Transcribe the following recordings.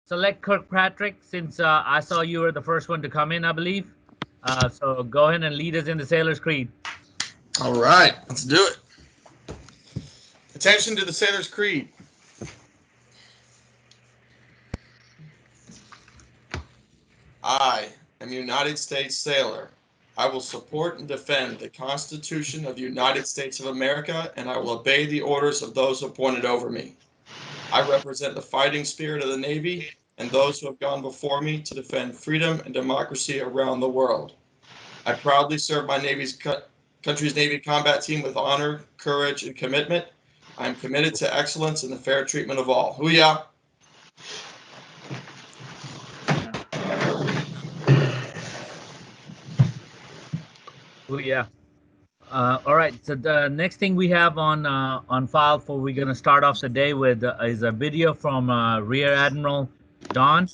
select Kirkpatrick since I saw you were the first one to come in, I believe. So go ahead and lead us in the Sailor's Creed. All right, let's do it. Attention to the Sailor's Creed. I am a United States sailor. I will support and defend the Constitution of the United States of America, and I will obey the orders of those appointed over me. I represent the fighting spirit of the Navy and those who have gone before me to defend freedom and democracy around the world. I proudly serve my country's Navy combat team with honor, courage, and commitment. I am committed to excellence and the fair treatment of all. Hoo-yah! Oh yeah. All right. So the next thing we have on file for we're gonna start off the day with is a video from Rear Admiral Don.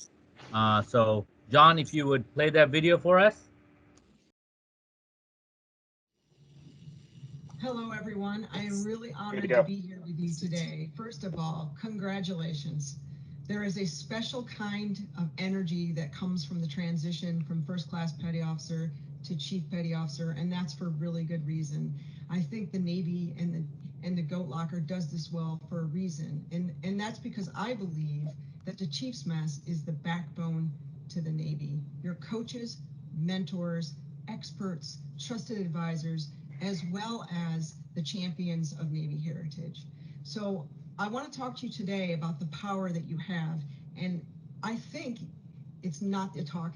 So John, if you would play that video for us. Hello, everyone. I am really honored to be here with you today. First of all, congratulations. There is a special kind of energy that comes from the transition from first class petty officer to chief petty officer, and that's for really good reason. I think the Navy and the Goat Locker does this well for a reason, and that's because I believe that the Chief's Mess is the backbone to the Navy. Your coaches, mentors, experts, trusted advisors, as well as the champions of Navy heritage. So I want to talk to you today about the power that you have, and I think it's not the talk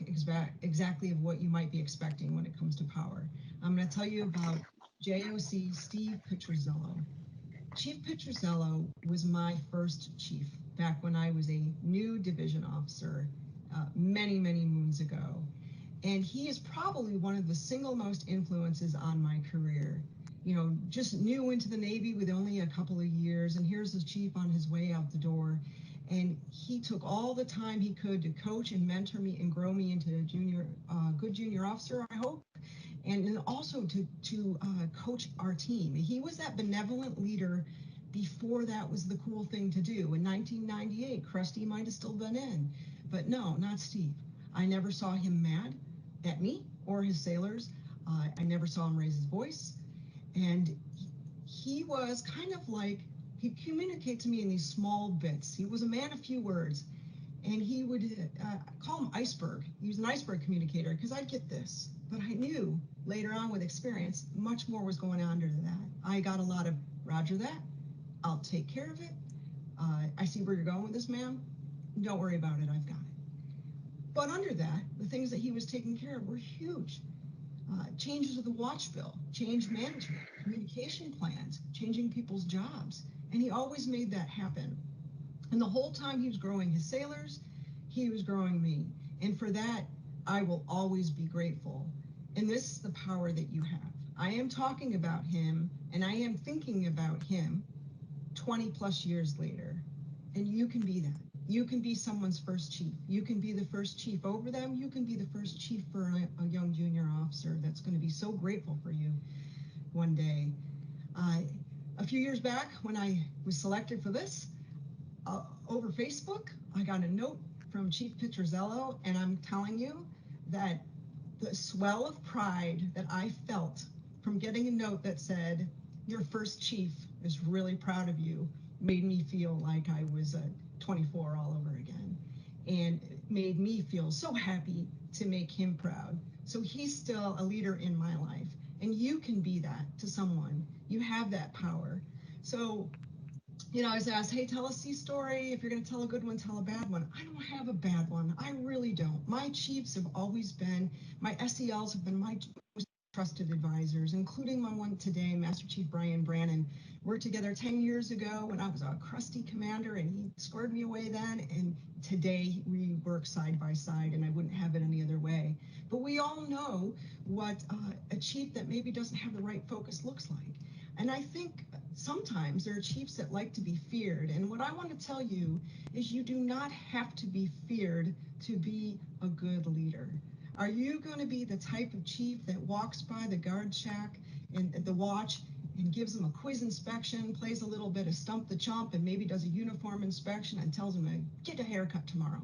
exactly of what you might be expecting when it comes to power. I'm going to tell you about JOC Steve Petrozello. Chief Petrozello was my first chief back when I was a new division officer many, many moons ago. And he is probably one of the single most influences on my career. You know, just new into the Navy with only a couple of years, and here's the chief on his way out the door. And he took all the time he could to coach and mentor me and grow me into a good junior officer, I hope, and then also to coach our team. He was that benevolent leader before that was the cool thing to do. In 1998, Krusty might have still been in, but no, not Steve. I never saw him mad at me or his sailors. I never saw him raise his voice. And he was kind of like, he communicated to me in these small bits. He was a man of few words. And he would call him iceberg. He was an iceberg communicator because I'd get this. But I knew later on with experience, much more was going on under that. I got a lot of, Roger that, I'll take care of it. I see where you're going with this, ma'am. Don't worry about it, I've got it. But under that, the things that he was taking care of were huge. Changes of the watch bill, change management, communication plans, changing people's jobs. And he always made that happen. And the whole time he was growing his sailors, he was growing me. And for that, I will always be grateful. And this is the power that you have. I am talking about him and I am thinking about him 20 plus years later. And you can be that. You can be someone's first chief. You can be the first chief over them. You can be the first chief for a young junior officer that's going to be so grateful for you one day. A few years back, when I was selected for this, over Facebook, I got a note from Chief Petrozello, and I'm telling you that the swell of pride that I felt from getting a note that said, your first chief is really proud of you, made me feel like I was 24 all over again. And it made me feel so happy to make him proud. So he's still a leader in my life. And you can be that to someone. You have that power. So you know, I was asked, hey, tell a sea story. If you're going to tell a good one, tell a bad one. I don't have a bad one. I really don't. My chiefs have always been, my SELs have been my most trusted advisors, including my one today, Master Chief Brian Brannon. Worked together 10 years ago when I was a crusty commander, and he squared me away then. And today we work side by side, and I wouldn't have it any other way. But we all know what a chief that maybe doesn't have the right focus looks like. And I think sometimes there are chiefs that like to be feared. And what I want to tell you is you do not have to be feared to be a good leader. Are you going to be the type of chief that walks by the guard shack and the watch and gives them a quiz inspection, plays a little bit of stump the chump, and maybe does a uniform inspection and tells them to get a haircut tomorrow?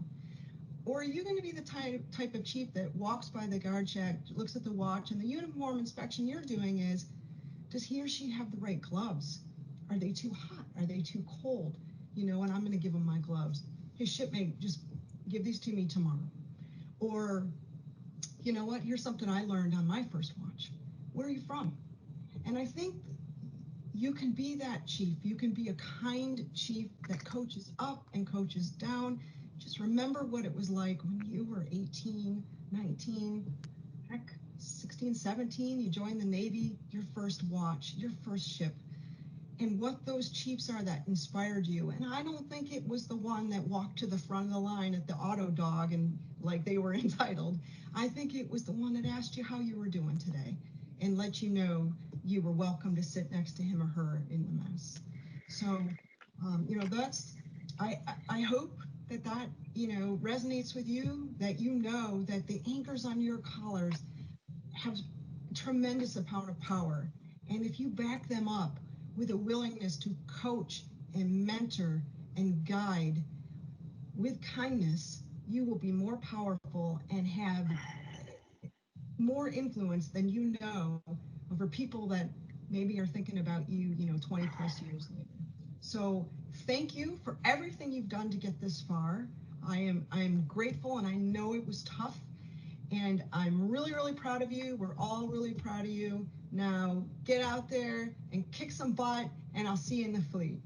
Or are you going to be the type of chief that walks by the guard shack, looks at the watch, and the uniform inspection you're doing is, does he or she have the right gloves? Are they too hot? Are they too cold? You know, and I'm going to give them my gloves. Hey, shipmate, just give these to me tomorrow. Or, you know what? Here's something I learned on my first watch. Where are you from? And I think you can be that chief. You can be a kind chief that coaches up and coaches down. Just remember what it was like when you were 18, 19, heck, 16, 17. You joined the Navy, your first watch, your first ship, and what those chiefs are that inspired you. And I don't think it was the one that walked to the front of the line at the auto dog and like they were entitled. I think it was the one that asked you how you were doing today and let you know you were welcome to sit next to him or her in the mess. So, you know, that's, I hope that that, you know, resonates with you, that you know that the anchors on your collars have tremendous amount of power. And if you back them up with a willingness to coach and mentor and guide with kindness, you will be more powerful and have more influence than you know over people that maybe are thinking about you, you know, 20 plus years later. So thank you for everything you've done to get this far. I'm grateful, and I know it was tough, and I'm really, really proud of you. We're all really proud of you. Now get out there and kick some butt, and I'll see you in the fleet.